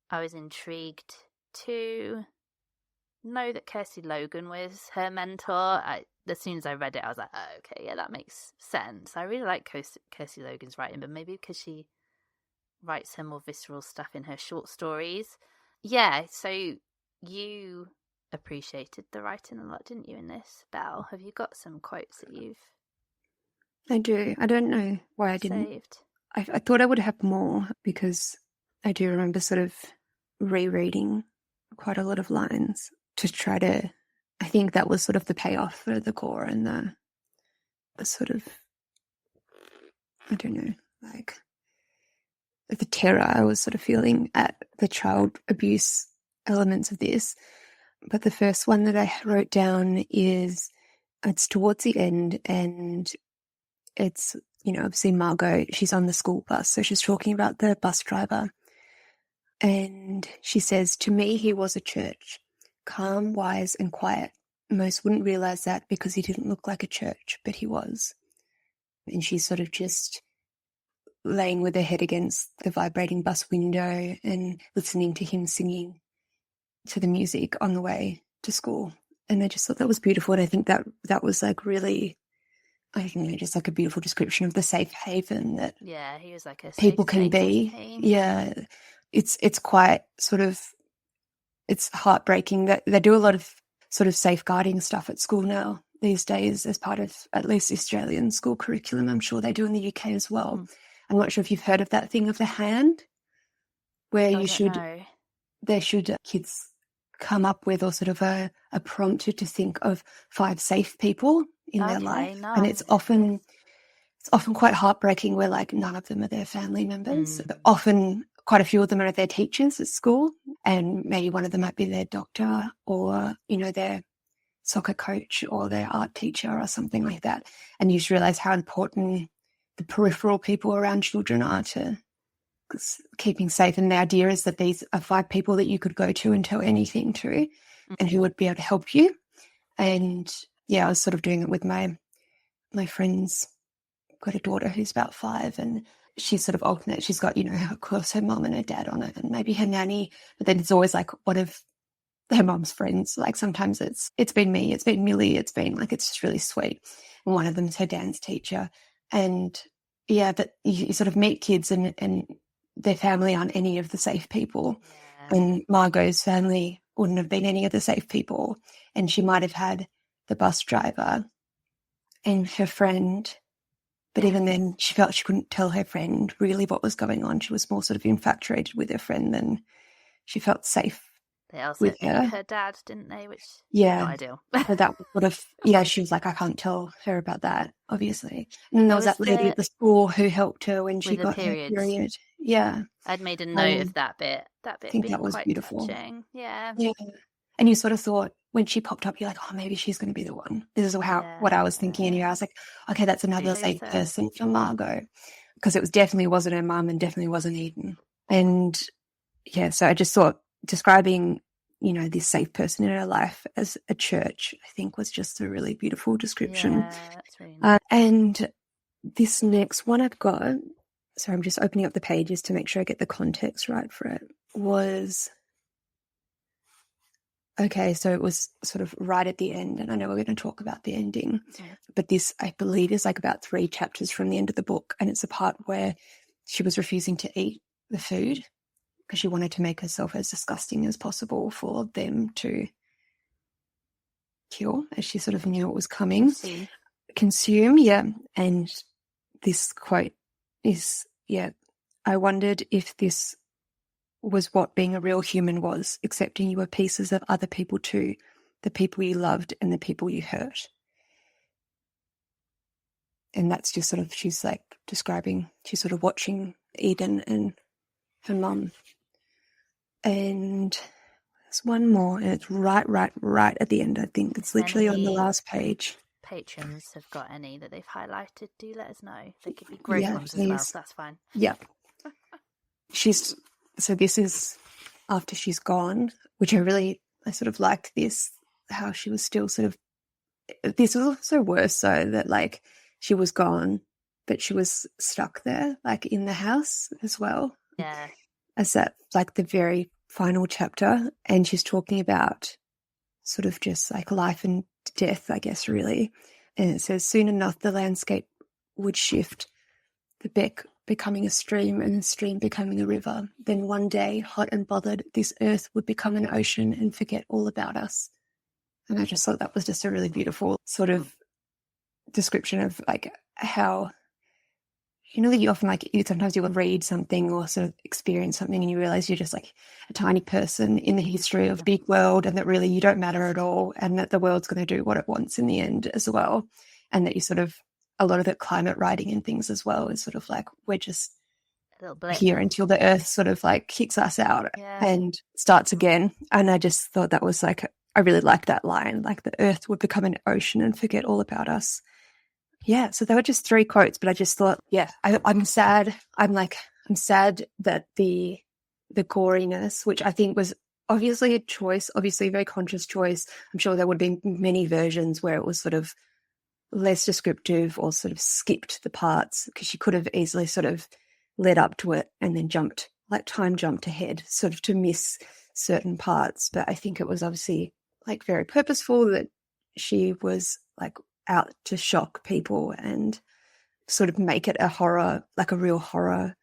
I was intrigued to know that Kirsty Logan was her mentor. As soon as I read it, I was like, oh, okay, yeah, that makes sense. I really like Kirsty Logan's writing, but maybe because she writes her more visceral stuff in her short stories. Yeah, so you appreciated the writing a lot, didn't you, in this, Belle? Have you got some quotes that you've... I do. I don't know why I didn't. Saved? I thought I would have more because I do remember sort of rereading quite a lot of lines to try to, I think that was sort of the payoff for the core and the sort of, I don't know, like the terror I was sort of feeling at the child abuse elements of this. But the first one that I wrote down it's towards the end, and it's, you know, obviously Margot, she's on the school bus, so she's talking about the bus driver. And she says, to me, he was a church, calm, wise, and quiet. Most wouldn't realize that because he didn't look like a church, but he was. And she's sort of just laying with her head against the vibrating bus window and listening to him singing to the music on the way to school. And I just thought that was beautiful. And I think that was like really, I think just like a beautiful description of the safe haven that he was like a people can be. Yeah. It's quite sort of, it's heartbreaking that they do a lot of sort of safeguarding stuff at school now these days as part of at least Australian school curriculum. I'm sure they do in the UK as well. I'm not sure if you've heard of that thing of the hand where kids come up with or sort of a prompt to think of 5 safe people in their life. No. And it's often quite heartbreaking where like none of them are their family members. Often quite a few of them are their teachers at school, and maybe one of them might be their doctor or, you know, their soccer coach or their art teacher or something like that. And you just realise how important the peripheral people around children are to keeping safe. And the idea is that these are 5 people that you could go to and tell anything to, and who would be able to help you. And yeah, I was sort of doing it with my friends. Got a daughter who's about 5, and she's sort of alternate. She's got, of course, her mum and her dad on it, and maybe her nanny. But then it's always like one of her mum's friends. Like sometimes it's been me, it's been Millie, it's been like, it's just really sweet. And one of them's her dance teacher. And yeah, but you sort of meet kids and their family aren't any of the safe people. Yeah. And Margot's family wouldn't have been any of the safe people. And she might have had the bus driver and her friend. But even then, she felt she couldn't tell her friend really what was going on. She was more sort of infatuated with her friend than she felt safe. They also with her dad, didn't they? Which yeah, not ideal. So that sort of she was like, I can't tell her about that, obviously. And then there was that lady at the school who helped her when she got her period. Yeah, I'd made a note of that bit. That bit, I think being that was quite beautiful. Touching. Yeah. And you sort of thought when she popped up, you're like, oh, maybe she's going to be the one. This is what I was thinking anyway. I was like, okay, that's another safe person for Margot, because it definitely wasn't her mum and definitely wasn't Eden. And yeah, so I just thought describing, this safe person in her life as a church, I think was just a really beautiful description. Yeah, that's really nice. And this next one I've got, so I'm just opening up the pages to make sure I get the context right for it, was... Okay, so it was sort of right at the end, and I know we're going to talk about the ending, but this, I believe, is like about 3 chapters from the end of the book, and it's a part where she was refusing to eat the food because she wanted to make herself as disgusting as possible for them to kill, as she sort of knew it was coming. Consume, yeah. And this quote is, I wondered if this was what being a real human was, accepting you were pieces of other people too, the people you loved and the people you hurt. And that's just sort of, she's like describing, she's sort of watching Eden and her mum. And there's one more, and it's right at the end, I think. It's literally on the last page. Patrons have got any that they've highlighted, do let us know. They could be great ones as well, so that's fine. Yeah. So this is after she's gone, which I sort of like this, how she was still sort of, this was also worse so that like she was gone, but she was stuck there, like in the house as well. Yeah. As that, like the very final chapter, and she's talking about sort of just like life and death, I guess, really. And it says, soon enough the landscape would shift, the beck becoming a stream and the stream becoming a river. Then one day, hot and bothered, this earth would become an ocean and forget all about us. And I just thought that was just a really beautiful sort of description of like how, you often sometimes you'll read something or sort of experience something and you realize you're just like a tiny person in the history of the big world, and that really you don't matter at all, and that the world's going to do what it wants in the end as well. And that you sort of, a lot of the climate writing and things as well is sort of like, we're just here until the earth sort of like kicks us out and starts again. And I just thought that was like, I really liked that line, like the earth would become an ocean and forget all about us. Yeah, so they were just 3 quotes, but I just thought, I'm sad. I'm sad that the goriness, which I think was obviously a choice, obviously a very conscious choice. I'm sure there would have been many versions where it was sort of less descriptive or sort of skipped the parts, because she could have easily sort of led up to it and then time jumped ahead, sort of to miss certain parts. But I think it was obviously like very purposeful that she was like out to shock people and sort of make it a horror, like a real horror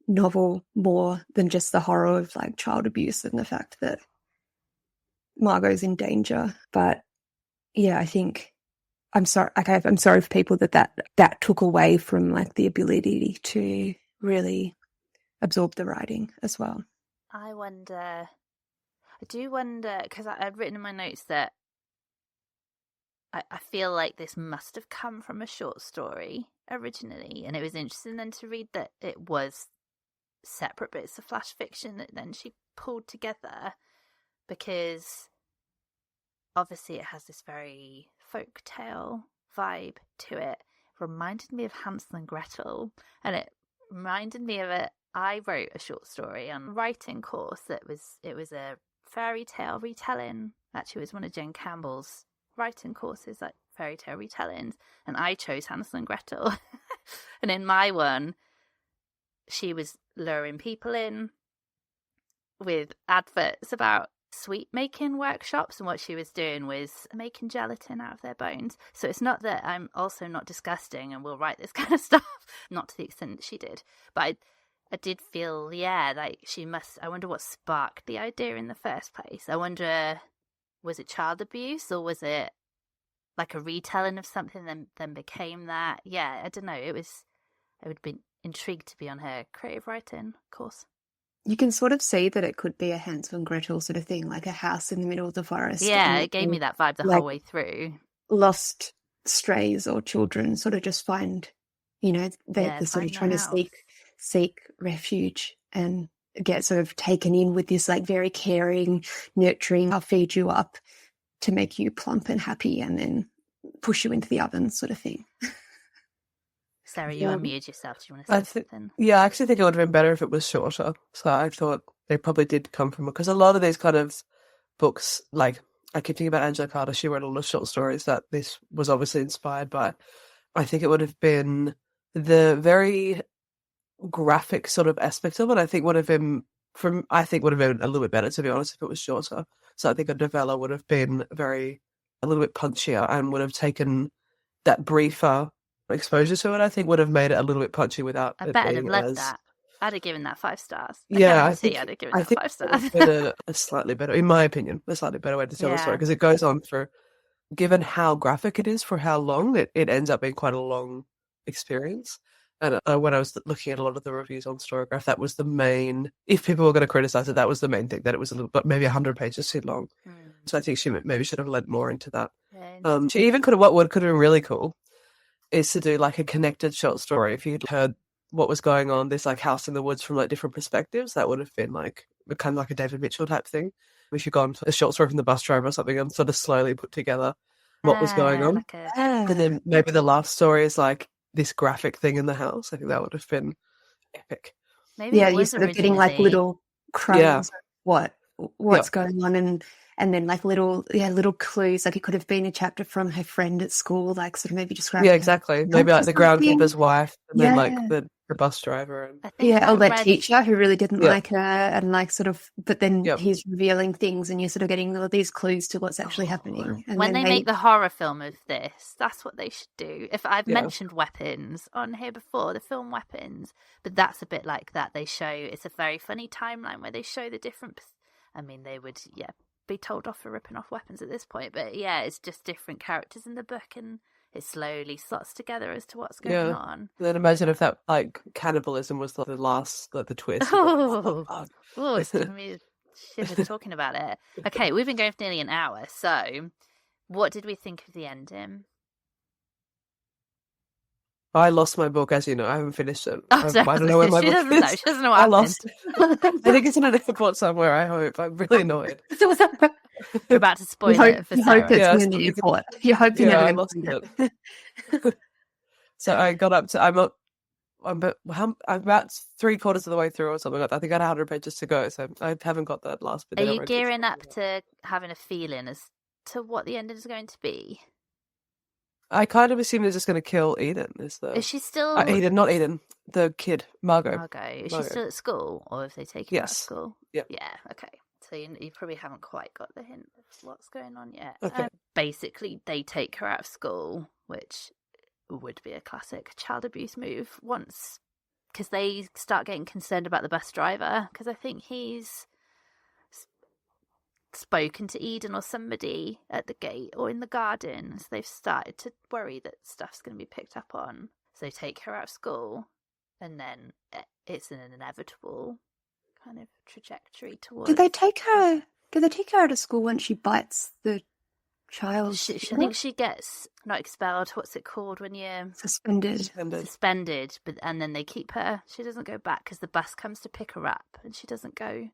novel, more than just the horror of like child abuse and the fact that Margot's in danger. But yeah, I think I'm sorry for people that took away from like the ability to really absorb the writing as well. I do wonder, because I'd written in my notes that I feel like this must have come from a short story originally, and it was interesting then to read that it was separate bits of flash fiction that then she pulled together, because obviously it has this very folktale vibe to it. Reminded me of Hansel and Gretel, and it reminded me of I wrote a short story on a writing course it was a fairy tale retelling. Actually, it was one of Jane Campbell's writing courses, like fairy tale retellings, and I chose Hansel and Gretel. And in my one, she was luring people in with adverts about sweet making workshops, and what she was doing was making gelatin out of their bones. So it's not that I'm also not disgusting and will write this kind of stuff, not to the extent that she did, but I did feel, like she must. I wonder what sparked the idea in the first place. I wonder, was it child abuse, or was it like a retelling of something then became that? Yeah, I don't know. I would have been intrigued to be on her creative writing course. You can sort of see that it could be a Hansel and Gretel sort of thing, like a house in the middle of the forest. Yeah, it gave me that vibe the whole way through. Lost strays or children sort of just find, they're sort of trying to seek refuge and get sort of taken in with this like very caring, nurturing, I'll feed you up to make you plump and happy and then push you into the oven sort of thing. Sarah, you unmuted yourself. Do you want to say something? Yeah, I actually think it would have been better if it was shorter. So I thought they probably did come from, because a lot of these kind of books, like I keep thinking about Angela Carter, she wrote a lot of short stories that this was obviously inspired by. I think it would have been the very graphic sort of aspect of it. I think would have been a little bit better, to be honest, if it was shorter. So I think a novella would have been a little bit punchier and would have taken that briefer exposure to it. I think would have made it a little bit punchy without. I bet I'd have loved that. I'd have given that 5 stars. I think I'd have given that 5 stars. It would have been a slightly better, in my opinion, a slightly better way to tell the story, because it goes on for, given how graphic it is for how long, it ends up being quite a long experience. And when I was looking at a lot of the reviews on Storygraph, that was the main, if people were going to criticize it, that was the main thing, that it was a little bit, maybe 100 pages too long. So I think she maybe should have led more into that. She even could have been really cool is to do like a connected short story. If you'd heard what was going on, this like house in the woods from like different perspectives, that would have been like kind of like a David Mitchell type thing. If you'd gone a short story from the bus driver or something and sort of slowly put together what was going on. And then maybe the last story is like this graphic thing in the house. I think that would have been epic. Maybe you're sort of getting like little crumbs of what's going on, and then like little clues. Like it could have been a chapter from her friend at school, like sort of maybe describing. Yeah, exactly. Maybe like the groundskeeper's wife, and then like the bus driver, and or that teacher who really didn't like her, and like sort of. But then he's revealing things, and you're sort of getting all these clues to what's actually happening. And when they make the horror film of this, that's what they should do. If I've mentioned Weapons on here before, the film Weapons, but that's a bit like that. They show, it's a very funny timeline where they show the different. I mean, they would be told off for ripping off Weapons at this point, but it's just different characters in the book, and it slowly slots together as to what's going on. Then imagine if that like cannibalism was the last, like the twist. It's giving me shivers talking about it. Okay, we've been going for nearly an hour, so what did we think of the ending? I lost my book, as you know. I haven't finished it. I don't know where my book is. She doesn't know what happened. Lost it. I think it's in an airport somewhere, I hope. I'm really annoyed. You're about to spoil it for Sarah. You hope it's in the airport. You hope you never lost it. So I got up to, I'm about 3/4 of the way through or something like that. I think I had 100 pages to go, so I haven't got that last bit. Are you gearing up to having a feeling as to what the ending is going to be? I kind of assume they're just going to kill Eden. Is she still... Eden, not Eden. The kid, Margot. Is she still at school, or have they taken her out of school? Yep. Yeah, okay. So you probably haven't quite got the hint of what's going on yet. Okay. Basically, they take her out of school, which would be a classic child abuse move once, because they start getting concerned about the bus driver, because I think he's spoken to Eden or somebody at the gate or in the garden, so they've started to worry that stuff's going to be picked up on. So they take her out of school, and then it's an inevitable kind of trajectory towards... Do they take her out of school when she bites the child? I think she gets not expelled. What's it called when you're suspended? And then they keep her. She doesn't go back because the bus comes to pick her up, and she doesn't get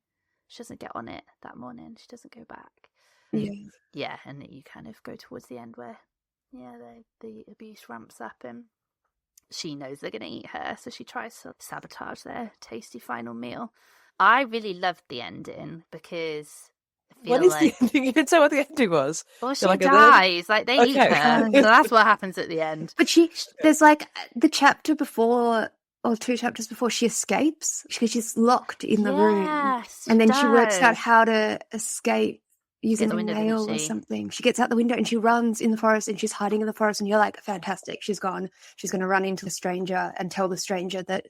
on it that morning. She doesn't go back. Yeah, and you kind of go towards the end where the abuse ramps up, and she knows they're going to eat her, so she tries to sabotage their tasty final meal. I really loved the ending because I feel What is like... the ending? You didn't say what the ending was. Well, she You're like, dies. Like, they eat Okay. her. So that's what happens at the end. But there's like the chapter before, or 2 chapters before, she escapes because she's locked in the room. Yes, And then she works out does. how to escape using the a window, nail doesn't or she? something. She gets out the window and she runs in the forest, and she's hiding in the forest, and you're like, fantastic, she's gone. She's going to run into the stranger and tell the stranger that,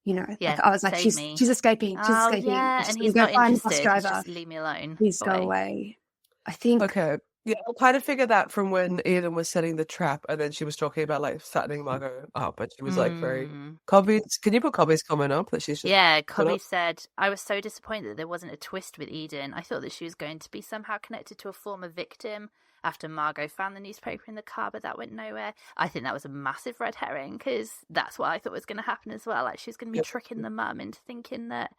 you know, Yeah, like, I was like, save she's me. escaping. She's Oh, escaping. yeah, She's and gonna he's go not find the bus interested. He's driver. just, leave me alone. Please go away. I think. Okay. Yeah, I kind of figured that from when Eden was setting the trap, and then she was talking about like fattening Margot up, and she was like very Cobby's. Can you put Cobby's comment up that she's just Yeah, put Cobby up? said, I was so disappointed that there wasn't a twist with Eden. I thought that she was going to be somehow connected to a former victim after Margot found the newspaper in the car, but that went nowhere. I think that was a massive red herring, because that's what I thought was going to happen as well. Like, she's going to be Yep. tricking the mum into thinking that,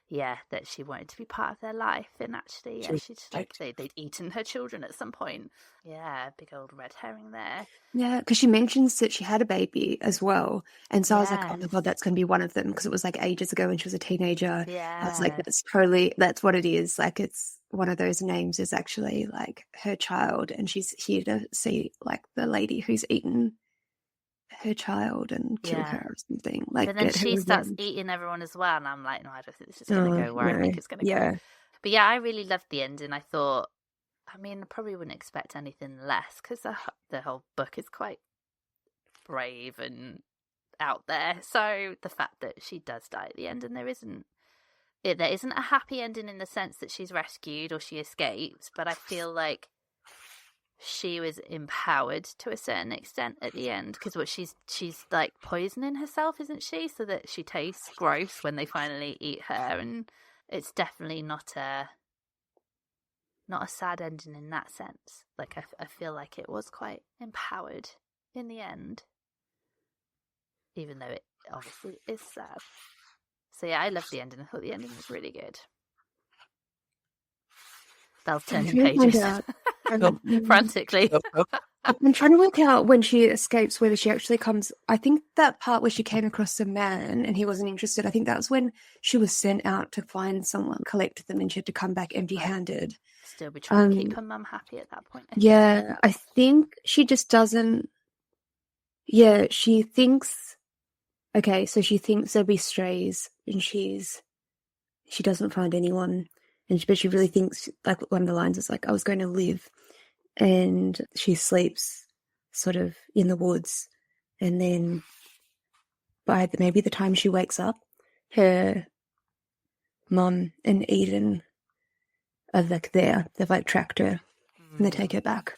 yeah, that she wanted to be part of their life, and actually, yeah, she's like, they'd eaten her children at some point. Yeah, big old red herring there. Yeah, because she mentions that she had a baby as well. And so I was like, oh my Yes. God, that's going to be one of them, because it was like ages ago when she was a teenager. I was like, Yeah. that's what it is. Like, it's one of those names is actually like her child, and she's here to see like the lady who's eaten her child and kill Yeah. her or something. Like, But then get her she starts revenge. eating everyone as well, and I'm like, no, I don't think this is going to go where I think it's going to Yeah. go. But yeah, I really loved the ending. I thought, I mean, I probably wouldn't expect anything less, because the whole book is quite brave and out there. So the fact that she does die at the end, and there isn't a happy ending in the sense that she's rescued or she escapes, but I feel like she was empowered to a certain extent at the end, because what she's like poisoning herself, isn't she, so that she tastes gross when they finally eat her. And it's definitely not a sad ending in that sense. Like, I feel like it was quite empowered in the end, even though it obviously is sad. So yeah, I loved the ending. I thought the ending was really good. Belle's turning pages frantically. I'm trying to work out when she escapes whether she actually comes. I think that part where she came across a man and he wasn't interested, I think that was when she was sent out to find someone, collect them, and she had to come back empty-handed. Still be trying to keep her mum happy at that point. Yeah, I think she just doesn't. Yeah, she thinks. Okay, so she thinks there'll be strays, and she doesn't find anyone, but she really thinks, like, one of the lines is like, I was going to live. And she sleeps sort of in the woods, and then by maybe the time she wakes up, her mum and Eden are like there. They've like tracked her and they take her back.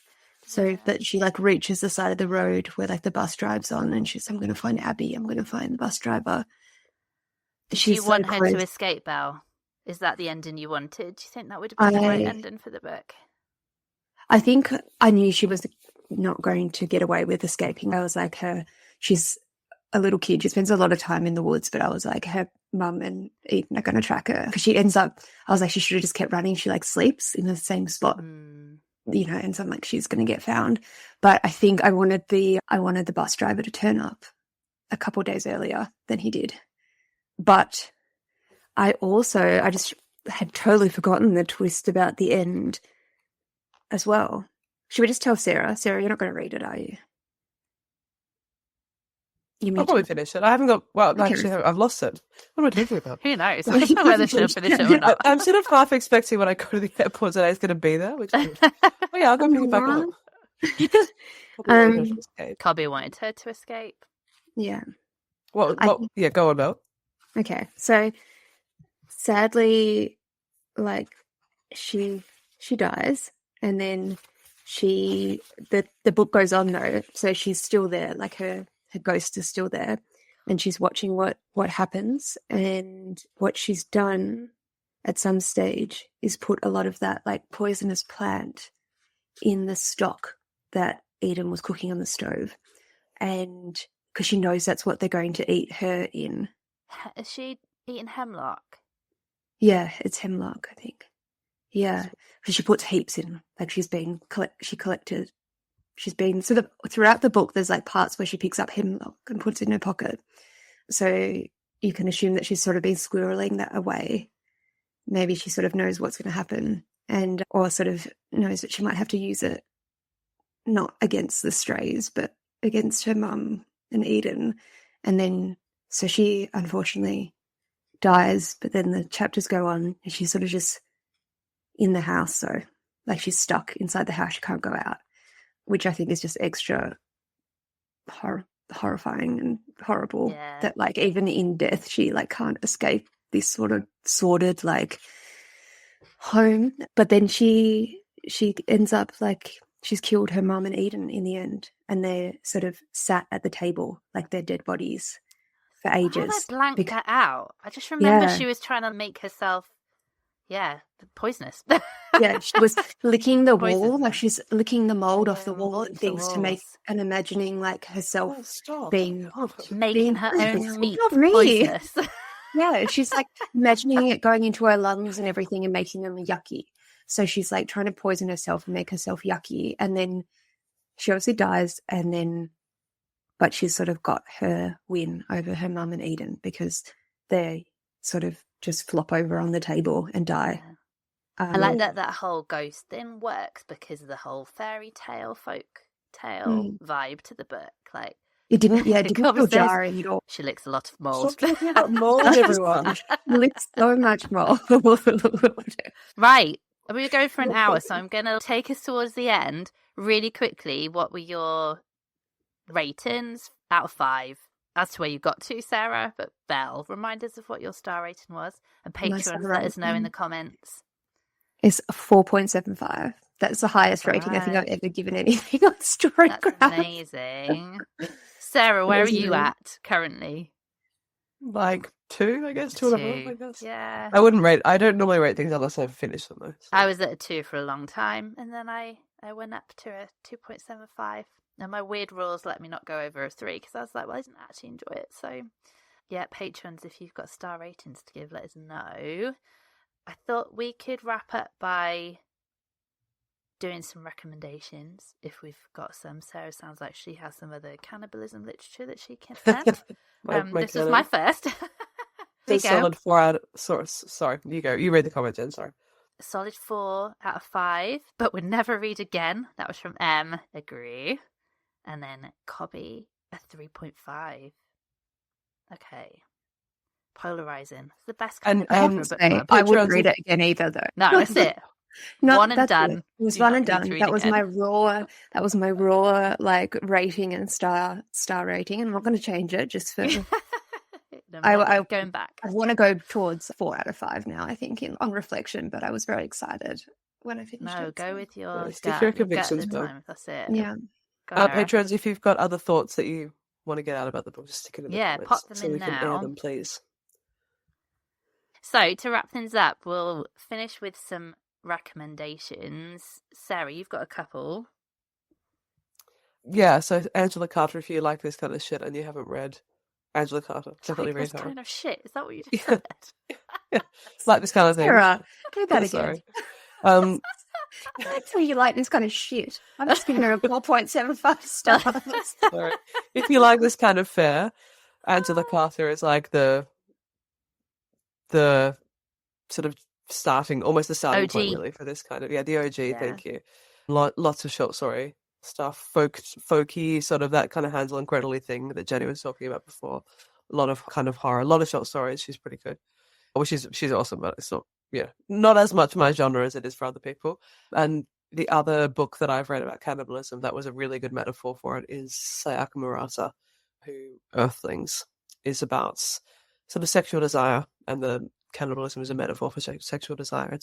So that she like reaches the side of the road where like the bus drives on, and she's, I'm going to find Abby. I'm going to find the bus driver. Do you want her to escape, Belle? Is that the ending you wanted? Do you think that would have been the right ending for the book? I think I knew she was not going to get away with escaping. I was like, she's a little kid. She spends a lot of time in the woods, but I was like, her mum and Eden are going to track her, because she ends up, I was like, she should have just kept running. She like sleeps in the same spot, you know, and so I'm like, she's going to get found. But I think I wanted the bus driver to turn up a couple of days earlier than he did. But I just had totally forgotten the twist about the end as well. Should we just tell Sarah? Sarah, you're not going to read it, are you? I'll probably finish it. I haven't got. Well, okay. Actually, I've lost it. What am I talking about? Who knows? I don't know whether she'll finish it or not. I'm sort of half expecting when I go to the airport today it's going to be there. Which is, oh yeah, I'll go pick it back up. Cobby wanted her to escape. Yeah. Well, yeah. Go on, Mel. Okay, so sadly, like she dies. And then the book goes on though, so she's still there, like her ghost is still there, and she's watching what happens. And what she's done at some stage is put a lot of that like poisonous plant in the stock that Eden was cooking on the stove, and because she knows that's what they're going to eat her in. Is she eating hemlock? Yeah, it's hemlock, I think. Yeah, because she puts heaps in. Like she collected throughout the book, there's like parts where she picks up hemlock and puts it in her pocket. So you can assume that she's sort of been squirreling that away. Maybe she sort of knows what's going to happen, or sort of knows that she might have to use it not against the strays, but against her mum and Eden. And then, so she unfortunately dies, but then the chapters go on and she's sort of just in the house. So like she's stuck inside the house. She can't go out, which I think is just extra horrifying and horrible. Yeah. That like even in death, she like can't escape this sort of sordid like home. But then she ends up like she's killed her mum and Eden in the end, and they're sort of sat at the table like they're dead bodies for ages. How did I blank that out? I just remember Yeah. she was trying to make herself, poisonous. Yeah, she was licking the Poisonous. wall, like she's licking the mold off the Yeah, wall and things to make, and imagining like herself being making her own meat Not really. poisonous. Yeah, she's like imagining it going into her lungs and everything and making them yucky. So she's like trying to poison herself and make herself yucky, and then she obviously dies, but she's sort of got her win over her mum and Eden because they sort of just flop over on the table and die. Yeah. I like that whole ghost thing works because of the whole fairy tale, folk tale vibe to the book. Like it didn't feel covers this. jarring at all. She licks a lot of mold. Stop talking about mold, everyone. Licks so much more. Right. We're going for an hour, so I'm going to take us towards the end really quickly. What were your ratings out of 5? As to where you got to, Sarah, but Belle, remind us of what your star rating was, and patrons let us know in the comments. It's a 4.75. That's the highest rating I think I've ever given anything on Storycraft. That's amazing. Sarah, where are you at currently? Like 2, I guess. 2.5, I guess. Yeah. I don't normally rate things unless I've finished them, though. So. I was at a 2 for a long time, and then I went up to a 2.75. And my weird rules let me not go over a 3 because I was like, well, I didn't actually enjoy it. So, yeah, patrons, if you've got star ratings to give, let us know. I thought we could wrap up by doing some recommendations if we've got some. Sarah sounds like she has some other cannibalism literature that she can send. This is my first. There you go. Solid 4 out of... Sorry, you go. You read the comment, Jen, sorry. A solid 4 out of 5, but would never read again. That was from M. Agree. And then Cobby, a 3.5. Okay. Polarizing. It's the best kind of for a book club. I wouldn't read it again either, though. No, that's it. One and done. It was one and done. That was my raw like rating and star rating. I'm not going to change it just for. I going back. I want to go towards 4 out of 5 now. I think on reflection, but I was very excited when I finished it. No, go with your stick your convictions, though. That's it. Yeah. Patrons, if you've got other thoughts that you want to get out about the book, just stick it in the comments. Pop them so in we can now. air them, please. So to wrap things up, we'll finish with some recommendations. Sarah, you've got a couple. Yeah, so Angela Carter, if you like this kind of shit and you haven't read Angela Carter, definitely read her. Kind of shit. Is that what you just said? Yeah. Like this kind of thing. Sarah, do that again. Sorry. I tell you like this kind of shit. I'm just giving her a 4.75 stars. Sorry. If you like this kind of fare, Angela Carter is like the sort of starting point really for this kind of the OG. Yeah. Thank you. Lots of short story stuff, folky sort of that kind of Hansel and Gretel thing that Jenny was talking about before. A lot of kind of horror, a lot of short stories. She's pretty good. Well, she's awesome, but it's not as much my genre as it is for other people. And the other book that I've read about cannibalism that was a really good metaphor for it is Sayaka Murata, who Earthlings is about sort of sexual desire, and the cannibalism is a metaphor for sexual desire.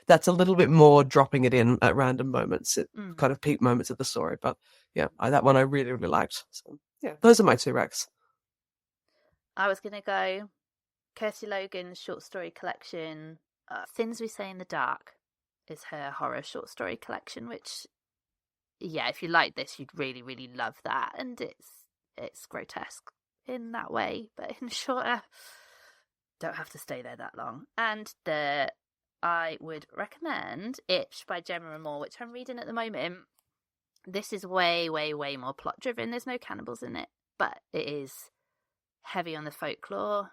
That's a little bit more dropping it in at random moments, at kind of peak moments of the story. But yeah, that one I really, really liked. So yeah, those are my 2 recs. I was going to go Kirsty Logan's short story collection. Things We Say in the Dark is her horror short story collection, which, if you like this, you'd really, really love that. And it's grotesque in that way, but in shorter. Don't have to stay there that long. And I would recommend Itch by Gemma Moore, which I'm reading at the moment. This is way, way, way more plot driven. There's no cannibals in it, but it is heavy on the folklore,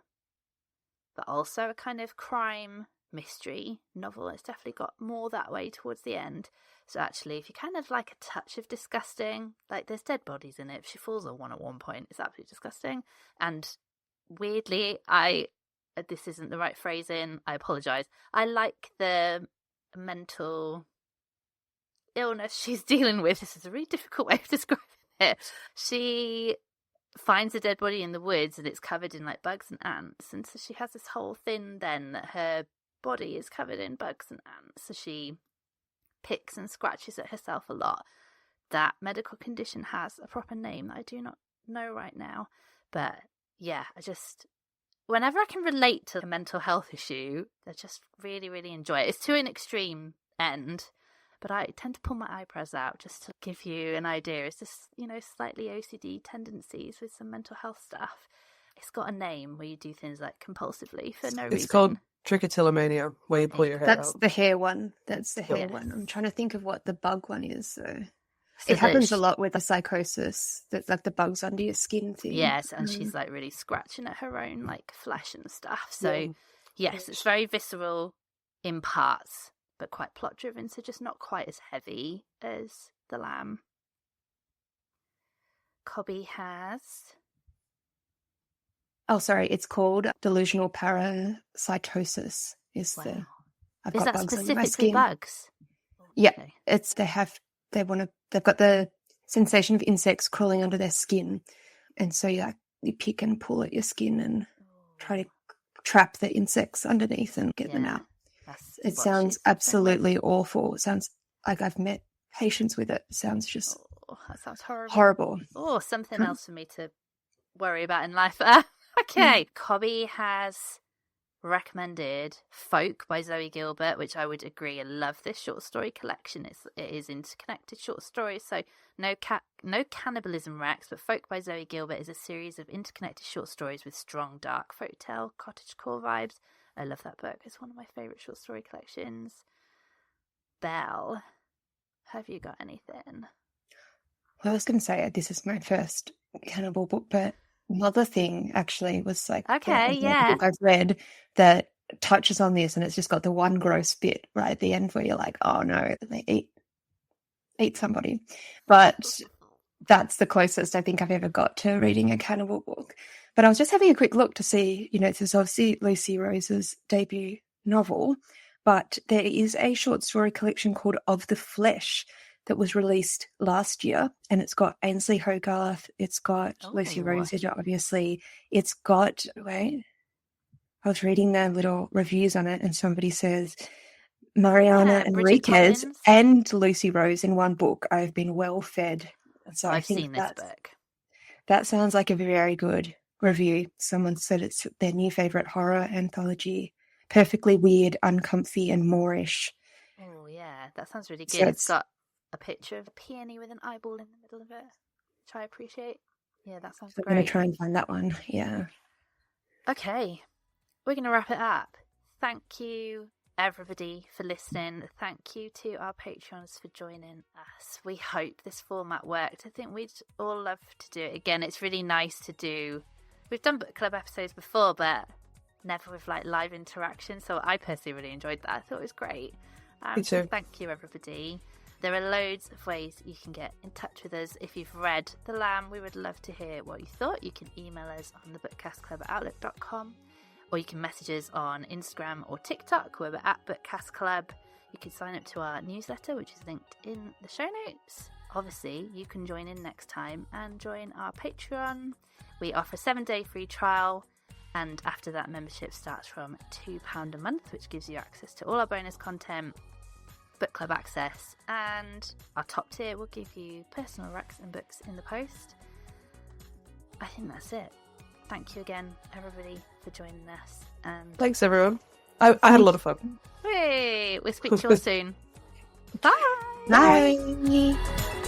but also a kind of crime mystery novel. It's definitely got more that way towards the end. So actually, if you kind of like a touch of disgusting, like there's dead bodies in it. If she falls on one at one point, it's absolutely disgusting. And weirdly, this isn't the right phrasing, I apologise. I like the mental illness she's dealing with. This is a really difficult way of describing it. She finds a dead body in the woods and it's covered in like bugs and ants, and so she has this whole thing then that her body is covered in bugs and ants, so she picks and scratches at herself a lot. That medical condition has a proper name that I do not know right now, but yeah, whenever I can relate to a mental health issue, I just really, really enjoy it. It's to an extreme end, but I tend to pull my eyebrows out just to give you an idea. It's just, slightly OCD tendencies with some mental health stuff. It's got a name where you do things like compulsively for no reason. It's called trichotillomania, where you pull your hair out. That's the hair one. That's the hair one. I'm trying to think of what the bug one is, though. So it happens a lot with the psychosis, that's like the bugs under your skin thing. Yes, and she's like really scratching at her own like flesh and stuff. So yes, it's very visceral in parts, but quite plot driven, so just not quite as heavy as The Lamb. Cobby has... Oh, sorry, it's called delusional parasitosis. Is that specifically bugs? Yeah, okay. They've got the sensation of insects crawling under their skin, and so you pick and pull at your skin and try to trap the insects underneath and get them out. It sounds absolutely awful. It sounds like I've met patients with it. It sounds just that sounds horrible. Horrible. Oh, something else for me to worry about in life. Okay, Cobby has recommended Folk by Zoe Gilbert, which I would agree. I love this short story collection. It is interconnected short stories, so no cannibalism Rex, but Folk by Zoe Gilbert is a series of interconnected short stories with strong dark folktale cottagecore vibes. I love that book. It's one of my favourite short story collections. Belle, have you got anything? Well, I was going to say this is my first cannibal book, but Mother Thing actually was like book I've read that touches on this, and it's just got the one gross bit right at the end where you're like, oh no, they eat somebody. But that's the closest I think I've ever got to reading a cannibal book. But I was just having a quick look to see, this is obviously Lucy Rose's debut novel, but there is a short story collection called Of the Flesh that was released last year, and it's got Ainsley Hogarth, it's got Lucy Rose, obviously, it's got, I was reading the little reviews on it, and somebody says, Mariana Enriquez and Lucy Rose in one book. I've been well fed. So I've seen this book. That sounds like a very good review. Someone said it's their new favourite horror anthology, perfectly weird, uncomfy and Moorish. Oh yeah, that sounds really good. So it's got a picture of a peony with an eyeball in the middle of it, which I appreciate. Yeah, that sounds great. I'm going to try and find that one. Yeah. Okay, we're going to wrap it up. Thank you, everybody, for listening. Thank you to our Patreons for joining us. We hope this format worked. I think we'd all love to do it again. It's really nice to do. We've done book club episodes before, but never with like live interaction. So I personally really enjoyed that. I thought it was great. Me too. So thank you, everybody. There are loads of ways you can get in touch with us. If you've read The Lamb, we would love to hear what you thought. You can email us on the Bookcast Club at outlook.com, or you can message us on Instagram or TikTok. We're at Bookcast Club. You can sign up to our newsletter, which is linked in the show notes. Obviously, you can join in next time and join our Patreon. We offer a 7-day free trial, and after that, membership starts from £2 a month, which gives you access to all our bonus content, book club access, and our top tier will give you personal recs and books in the post. I think that's it. Thank you again, everybody, for joining us. And thanks, everyone. I had a lot of fun. Hey, we'll speak to you all soon. Bye. Bye.